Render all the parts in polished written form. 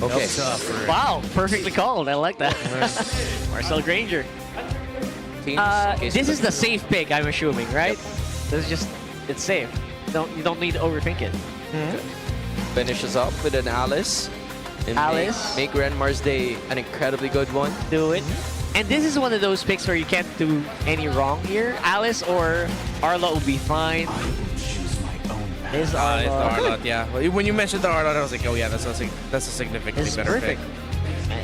Okay. Wow, perfectly called. I like that. Marcel Granger. This is the safe pick, I'm assuming, right? This is just, it's safe. You don't need to overthink it. Finishes up with an Alice. And Alice. Make Ren Mars Day an incredibly good one. Do it. And this is one of those picks where you can't do any wrong here. Alice or Arla will be fine. It's It's the Arlott, yeah. When you mentioned the Arlott, I was like, oh yeah, that's a significantly better perfect. pick.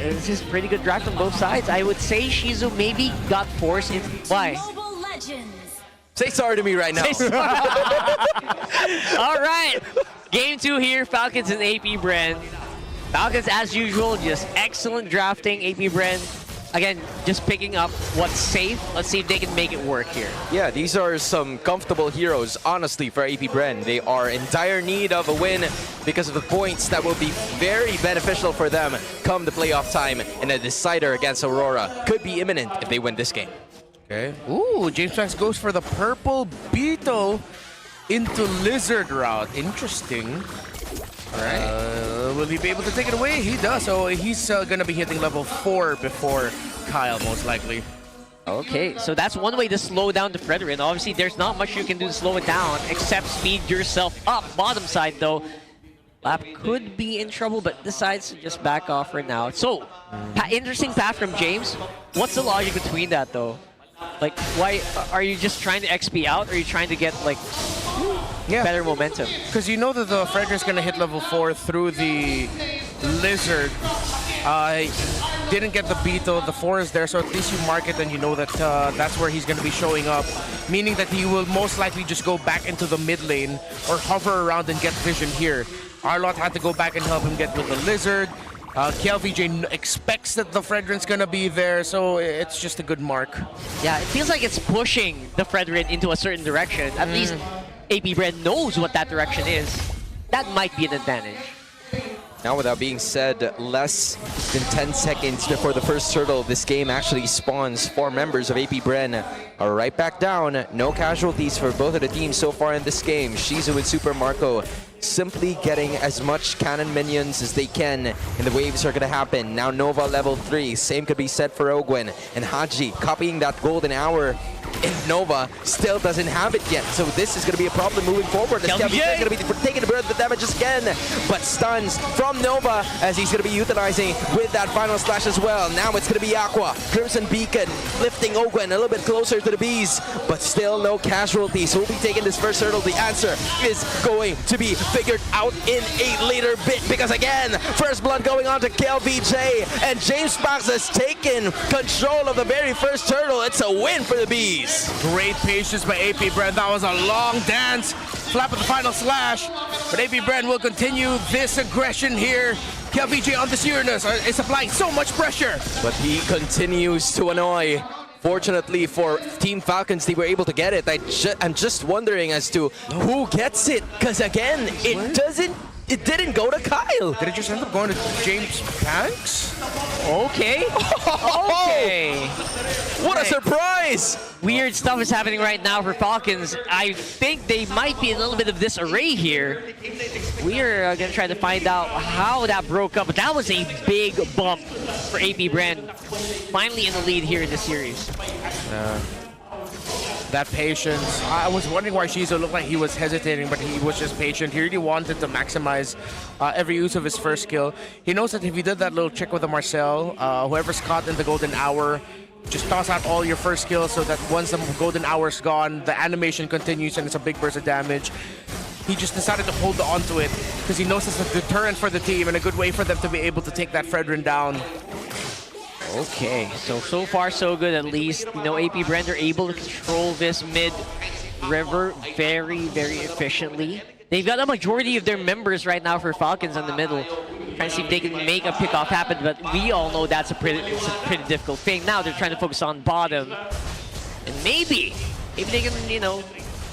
It's just pretty good draft on both sides. I would say Shizu maybe got forced into... Why? Mobile Legends. Say sorry to me right now. All right. Game 2 here, Falcons and AP BREN. Falcons, as usual, just excellent drafting. AP BREN, again, just picking up what's safe. Let's see if they can make it work here. Yeah, these are some comfortable heroes, honestly, for AP BREN. They are in dire need of a win because of the points that will be very beneficial for them come the playoff time, and a decider against Aurora could be imminent if they win this game. Okay. Ooh, James Max goes for the purple beetle into lizard route. Interesting. All right. Will he be able to take it away? He does. So he's going to be hitting level 4 before Kyle, most likely. Okay, so that's one way to slow down the Fredrin. Obviously, there's not much you can do to slow it down except speed yourself up. Bottom side, though, Lap could be in trouble, but decides to just back off for now. So, interesting path from James. What's the logic between that, though? Like, why are you just trying to XP out, or are you trying to get, like, better momentum? Because you know that the Fredrin's going to hit level 4 through the lizard. Didn't get the beetle, the 4 is there, so at least you mark it and you know that that's where he's going to be showing up. Meaning that he will most likely just go back into the mid lane or hover around and get vision here. Arlott had to go back and help him get with the lizard. KLVJ expects that the Fredrin's gonna be there, so it's just a good mark. Yeah, it feels like it's pushing the Fredrin into a certain direction. At least AP BREN knows what that direction is. That might be an advantage. Now, with that being said, less than 10 seconds before the first turtle, this game actually spawns 4 members of AP BREN are right back down. No casualties for both of the teams so far in this game. Shizu and Super Marco simply getting as much cannon minions as they can, and the waves are going to happen. Now Nova level 3. Same could be said for Ogwen. And Haji copying that golden hour. And Nova still doesn't have it yet, so this is going to be a problem moving forward. As Kelvin is going to be taking the burn of the damage again, but stuns from Nova as he's going to be utilizing with that final slash as well. Now it's going to be Aqua, Crimson Beacon, lifting Ogwen a little bit closer to the bees, but still no casualties. So we'll be taking this first hurdle. The answer is going to be figured out in a later bit, because again, first blood going on to KLVJ, and James Max has taken control of the very first hurdle. It's a win for the bees. Great patience by AP BREN. That was a long dance. Flap of the final slash. But AP BREN will continue this aggression here. KLVJ on the serious is applying so much pressure. But he continues to annoy. Fortunately for Team Falcons, they were able to get it. I'm just wondering as to who gets it. Because again, it didn't go to Kyle. Did it just end up going to James Banks? Okay. Okay. What a surprise! Weird stuff is happening right now for Falcons. I think they might be a little bit of disarray here. We are going to try to find out how that broke up, but that was a big bump for AP BREN. Finally in the lead here in the series. That patience. I was wondering why Shizu looked like he was hesitating, but he was just patient. He really wanted to maximize every use of his first skill. He knows that if he did that little trick with the Marcel, whoever's caught in the golden hour, just toss out all your first skills so that once the golden hour's gone, the animation continues and it's a big burst of damage. He just decided to hold on to it because he knows it's a deterrent for the team and a good way for them to be able to take that Fredrin down. Okay, so far so good at least. You know, AP BREN are able to control this mid river very, very efficiently. They've got a majority of their members right now for Falcons in the middle. Trying to see if they can make a pickoff happen, but we all know that's it's a pretty difficult thing. Now they're trying to focus on bottom. And maybe they can,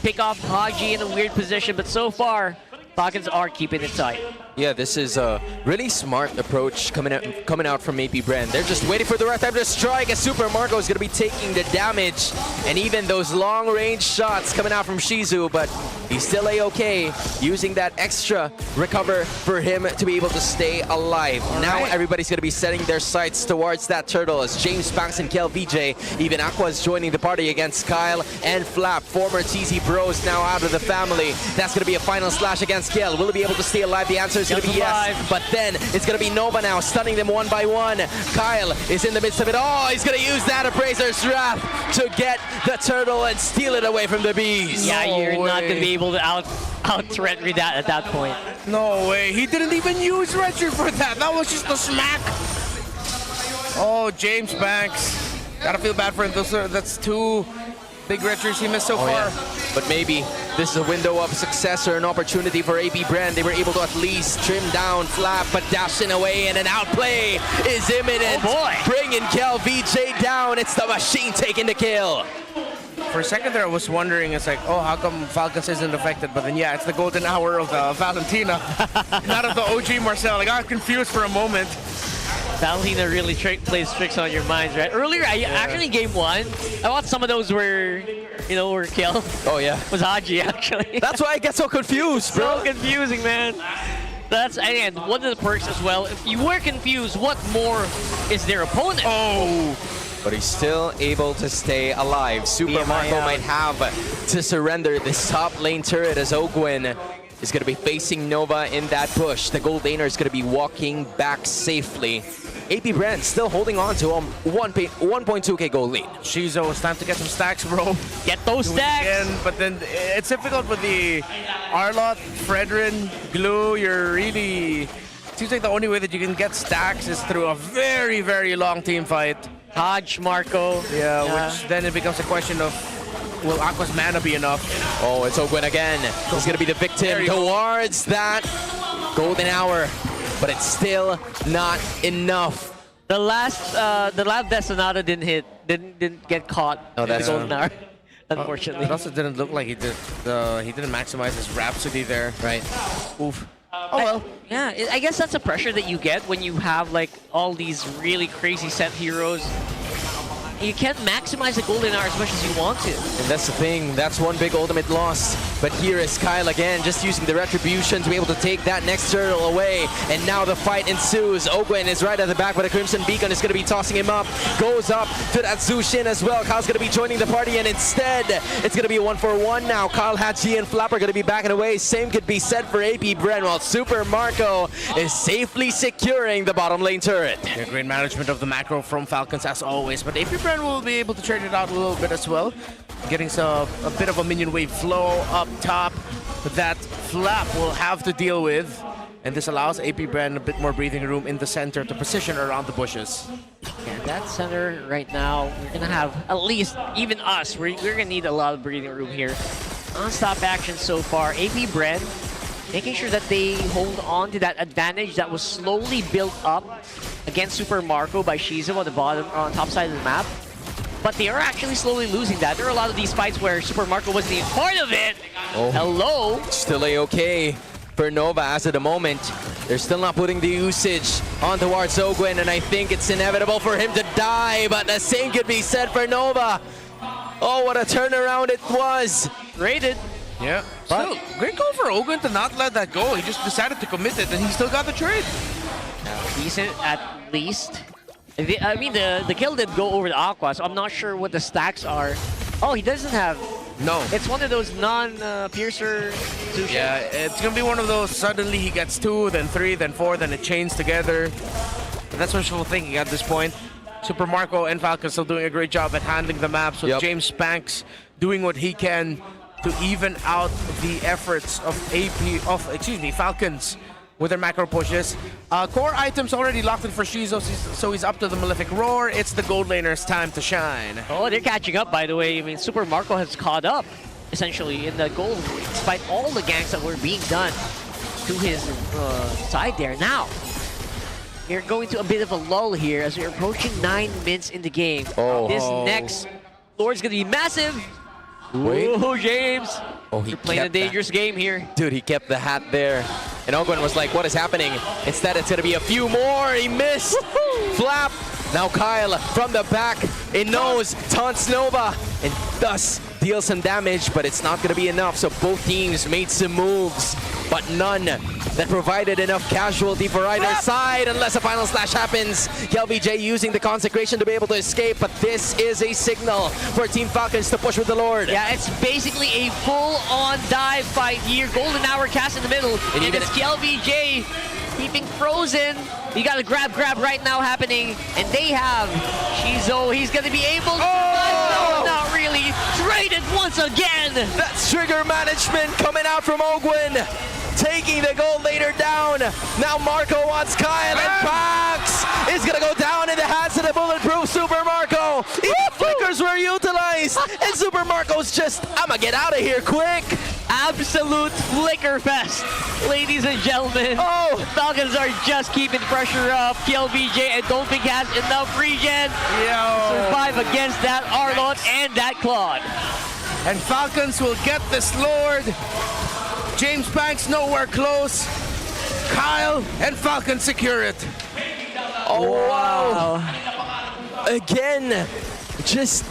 pick off Haji in a weird position, but so far, Falcons are keeping it tight. Yeah, this is a really smart approach coming out from AP BREN. They're just waiting for the right time to strike as Super Marco is going to be taking the damage. And even those long-range shots coming out from Shizu, but he's still A-okay, using that extra recover for him to be able to stay alive. Now everybody's going to be setting their sights towards that turtle as James Banks and Kel VJ. Even Aqua is joining the party against Kyle and Flap. Former TZ Bros now out of the family. That's going to be a final slash against Kel. Will he be able to stay alive? The answer is going to be yes, but then it's going to be Nova now, stunning them one by one. Kyle is in the midst of it. Oh, he's going to use that Appraiser's Wrath to get the turtle and steal it away from the bees. Yeah, you're not going to be able to out-threat that at that point. No way. He didn't even use Retro for that. That was just a smack. Oh, James Banks. Gotta feel bad for him. That's two big retros he missed so far. Yeah. But maybe this is a window of success or an opportunity for AP BREN. They were able to at least trim down Flap, but dashing away, and an outplay is imminent. Oh boy. Bringing Kel VJ down. It's the machine taking the kill. For a second there, I was wondering, it's like, oh, how come Falcons isn't affected? But then, yeah, it's the golden hour of Valentina, not of the OG Marcel. I got confused for a moment. Valentina really plays tricks on your minds, right? Earlier, actually, game one, I thought some of those were, were kill. Oh, yeah. Was Haji, actually. That's why I get so confused, bro. So confusing, man. That's, and one of the perks as well. If you were confused, what more is their opponent? Oh. But he's still able to stay alive. Super Marco might have to surrender this top lane turret as Ogwin is going to be facing Nova in that bush. The gold laner is going to be walking back safely. AP BREN still holding on to 1.2k gold lead. Shizu, it's time to get some stacks, bro. Get those stacks! Again, but then it's difficult with the Arlott, Fredrin, Glue. You're really... Seems like the only way that you can get stacks is through a very, very long team fight. Hodge, Marco. Yeah, which then it becomes a question of, will Aqua's mana be enough? Oh, it's Ogwin again. He's going to be the victim towards that golden hour, but it's still not enough. The last Death Sonata didn't get caught in the golden hour, unfortunately. It also didn't look like he didn't maximize his Rhapsody there. Right. Oof. Oh well. Yeah, I guess that's a pressure that you get when you have like all these really crazy set heroes. You can't maximize the golden hour as much as you want to. And that's the thing, that's one big ultimate loss. But here is Kyle again, just using the retribution to be able to take that next turtle away. And now the fight ensues. Ogwin is right at the back, but a Crimson Beacon is going to be tossing him up. Goes up to that Zushin as well. Kyle's going to be joining the party, and instead, it's going to be a 1-for-1 now. Kyle, Hachi, and Flap are going to be backing away. Same could be said for AP BREN, while Super Marco is safely securing the bottom lane turret. Yeah, great management of the macro from Falcons as always, but AP BREN will be able to trade it out a little bit as well. Getting a bit of a minion wave flow up top that Flap will have to deal with. And this allows AP BREN a bit more breathing room in the center to position around the bushes. Yeah, that center right now, we're going to have at least, even us, we're going to need a lot of breathing room here. Non-stop action so far. AP BREN making sure that they hold on to that advantage that was slowly built up against Super Marco by Shizu on top side of the map. But they are actually slowly losing that. There are a lot of these fights where Super Marco wasn't even part of it. Oh. Hello? Still A-okay for Nova as of the moment. They're still not putting the usage on towards Ogwin, and I think it's inevitable for him to die, but the same could be said for Nova. Oh, what a turnaround it was. Rated. Yeah. Still, great call for Ogwin to not let that go. He just decided to commit it, and he still got the trade. Decent at least. I mean, the kill did go over the Aqua, so I'm not sure what the stacks are. Oh, he doesn't have... No. It's one of those non-piercer sushi. Yeah, it's going to be one of those, suddenly he gets 2, then 3, then 4, then it chains together. But that's wishful thinking at this point. Super Marco and Falcon still doing a great job at handling the maps, with James Spanks doing what he can to even out the efforts of Falcons with their macro pushes. Core items already locked in for Shizu, so he's up to the Malefic Roar. It's the gold laner's time to shine. Oh, they're catching up, by the way. I mean, Super Marco has caught up, essentially, in the gold, despite all the ganks that were being done to his side there. Now, we're going to a bit of a lull here as we're approaching 9 minutes in the game. This next Lord's going to be massive. Wait. Oh, James. Oh, he You're playing a dangerous game here. Dude, he kept the hat there. And Ogwen was like, what is happening? Instead, it's going to be a few more. He missed. Flap. Now Kyle from the back. It knows. Taunts Nova. And thus deals some damage, but it's not going to be enough. So both teams made some moves, but none that provided enough casualty for either side unless a final slash happens. KLVJ using the consecration to be able to escape, but this is a signal for Team Falcons to push with the Lord. Yeah, it's basically a full-on dive fight here. Golden Hour cast in the middle, and it's KLVJ keeping frozen. You got a grab right now happening, and they have Shizo. He's going to be able to... No, not really. Traded once again. That's trigger management coming out from Ogwen. Taking the gold later down. Now Marco wants Kyle, and Pax is going to go down in the hands of the bulletproof Super Marco. Even flickers were utilized, and Super Marco's just, I'm going to get out of here quick. Absolute flicker fest, ladies and gentlemen. Oh, Falcons are just keeping pressure up. KLVJ, and don't think has enough regen to survive against that Arlott and that Claude. And Falcons will get this Lord. James Banks nowhere close. Kyle and Falcon secure it. Oh, wow. Again, just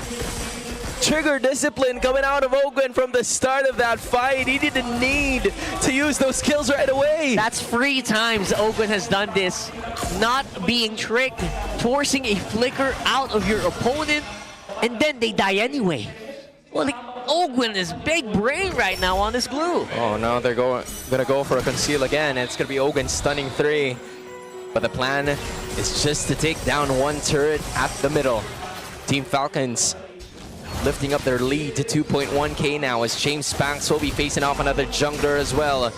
trigger discipline coming out of Ogwen from the start of that fight. He didn't need to use those skills right away. That's 3 times Ogwen has done this. Not being tricked, forcing a flicker out of your opponent, and then they die anyway. Well, Ogwen is big brain right now on this blue. Oh, no, they're gonna go for a conceal again. It's gonna be Ogwen stunning 3. But the plan is just to take down one turret at the middle. Team Falcons lifting up their lead to 2.1k now, as James Spanks will be facing off another jungler as well.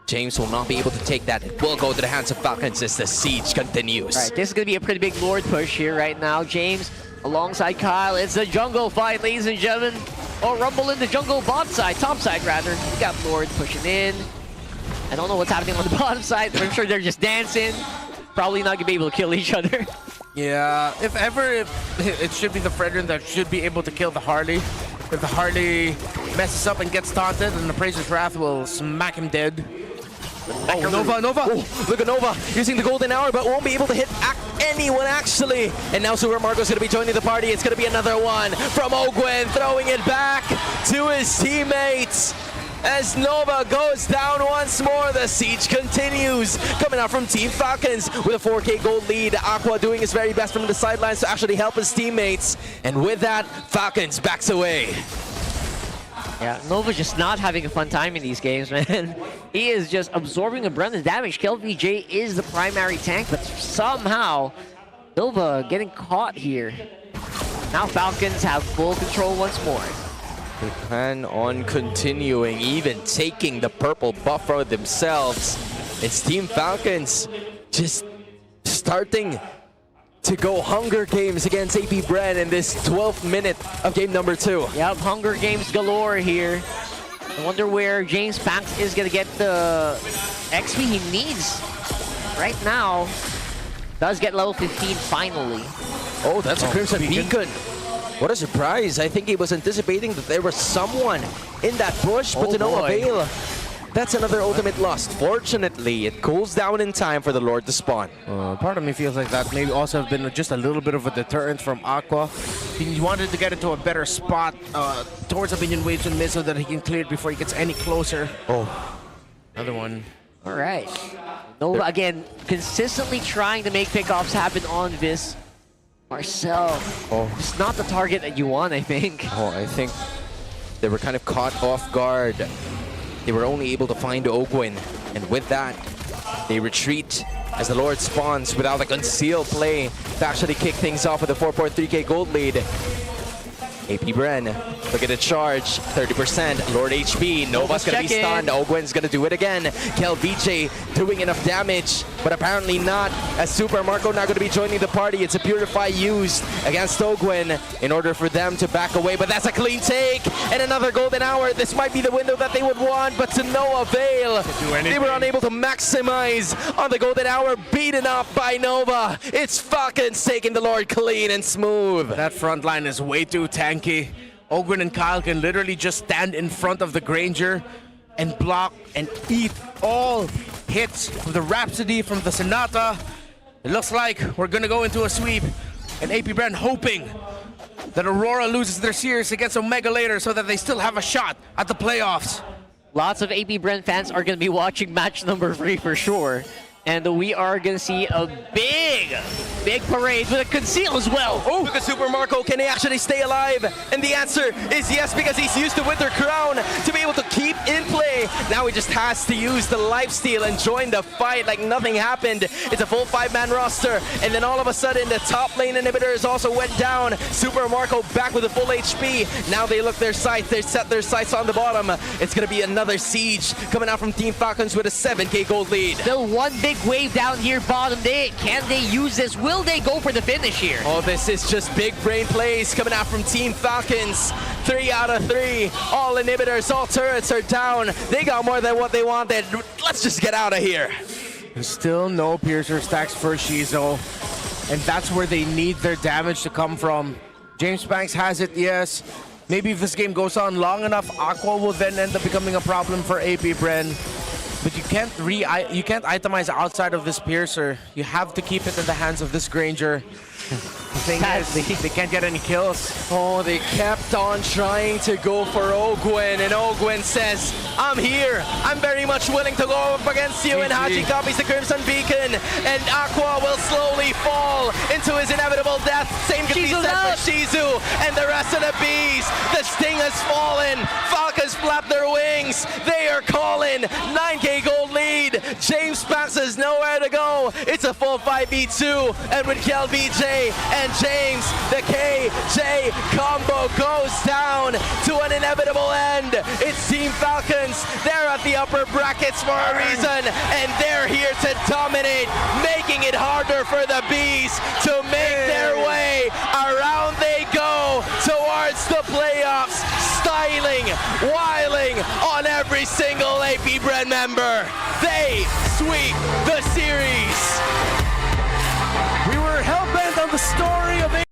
James will not be able to take that. It will go to the hands of Falcons as the siege continues. All right, this is going to be a pretty big Lord push here right now. James alongside Kyle. It's a jungle fight, ladies and gentlemen. Oh, Rumble in the jungle top side rather. We got Lord pushing in. I don't know what's happening on the bottom side, but I'm sure they're just dancing. Probably not going to be able to kill each other. Yeah, if ever, it should be the Fredrin that should be able to kill the Harley. If the Harley messes up and gets taunted, then the Praiser's Wrath will smack him dead. Oh, Nova! Oh, look at Nova using the golden hour, but won't be able to hit anyone actually. And now Super Marco's gonna be joining the party. It's gonna be another one from Ogwen, throwing it back to his teammates. As Nova goes down once more, the siege continues. Coming out from Team Falcons with a 4k gold lead. Aqua doing his very best from the sidelines to actually help his teammates. And with that, Falcons backs away. Yeah, Nova's just not having a fun time in these games, man. He is just absorbing a brunt of damage. KLVJ is the primary tank, but somehow Nova getting caught here. Now Falcons have full control once more. They plan on continuing, even taking the purple buff for themselves. It's Team Falcons just starting to go Hunger Games against AP BREN in this 12th minute of game number 2. Yep, Hunger Games galore here. I wonder where James Banks is going to get the XP he needs right now. Does get level 15 finally. Oh, that's a Crimson Beacon. What a surprise. I think he was anticipating that there was someone in that bush, but to no avail. That's another ultimate lost. Fortunately, it cools down in time for the Lord to spawn. Part of me feels like that maybe also have been just a little bit of a deterrent from Aqua. He wanted to get into a better spot towards Opinion Waves and Mid so that he can clear it before he gets any closer. Oh, another one. All right. Nova, again, consistently trying to make pickoffs happen on this. Marcel, it's not the target that you want, I think. Oh, I think they were kind of caught off guard. They were only able to find Ogwen, and with that, they retreat as the Lord spawns without a concealed play to actually kick things off with a 4.3k gold lead. AP BREN, look at the charge, 30%, Lord HP, Nova's gonna be stunned, Ogwen's gonna do it again. KLVJ doing enough damage, but apparently not, as Super Marco now gonna be joining the party. It's a Purify used against Ogwen in order for them to back away, but that's a clean take, and another golden hour. This might be the window that they would want, but to no avail. They were unable to maximize on the golden hour, beaten up by Nova. It's Falcons taking the Lord clean and smooth. That front line is way too tanky. Ogwen and Kyle can literally just stand in front of the Granger and block and eat all hits from the Rhapsody, from the Sonata. It looks like we're gonna go into a sweep, and AP BREN hoping that Aurora loses their series against Omega later so that they still have a shot at the playoffs. Lots of AP BREN fans are going to be watching match number 3 for sure. And we are going to see a big parade with a conceal as well. Oh, look at Super Marco. Can he actually stay alive? And the answer is yes, because he's used the Winter Crown to be able to keep in play. Now he just has to use the lifesteal and join the fight like nothing happened. It's a full 5-man roster. And then all of a sudden, the top lane inhibitors also went down. Super Marco back with a full HP. Now they look their sights. They set their sights on the bottom. It's going to be another siege coming out from Team Falcons with a 7K gold lead. Still one big wave down here bottom. Can they use this? Will they go for the finish here? Oh, this is just big brain plays coming out from Team Falcons. 3 out of 3. All inhibitors, all turrets are down. They got more than what they wanted. Let's just get out of here. There's still no Piercer stacks for Shizo, and that's where they need their damage to come from. James Banks has it, yes. Maybe if this game goes on long enough, Aqua will then end up becoming a problem for AP BREN. But you can't itemize outside of this Piercer. You have to keep it in the hands of this Granger. The thing is, they can't get any kills. Oh, they kept on trying to go for Ogwen, and Ogwen says, I'm here. I'm very much willing to go up against you. And Hachi copies the Crimson Beacon, and Aqua will slowly fall into his inevitable death. Same can be said for Shizu and the rest of the bees. The sting has fallen. Falcons flap their wings. They are calling 9K gold lead. James passes nowhere to go. It's a full 5v2, and with Kel BJ and James, the KJ combo goes down to an inevitable end. It's Team Falcons. They're at the upper brackets for a reason, and they're here to dominate, making it harder for the bees to make their way. Around they go towards the playoffs, styling, wiling on every single AP BREN member. They sweep the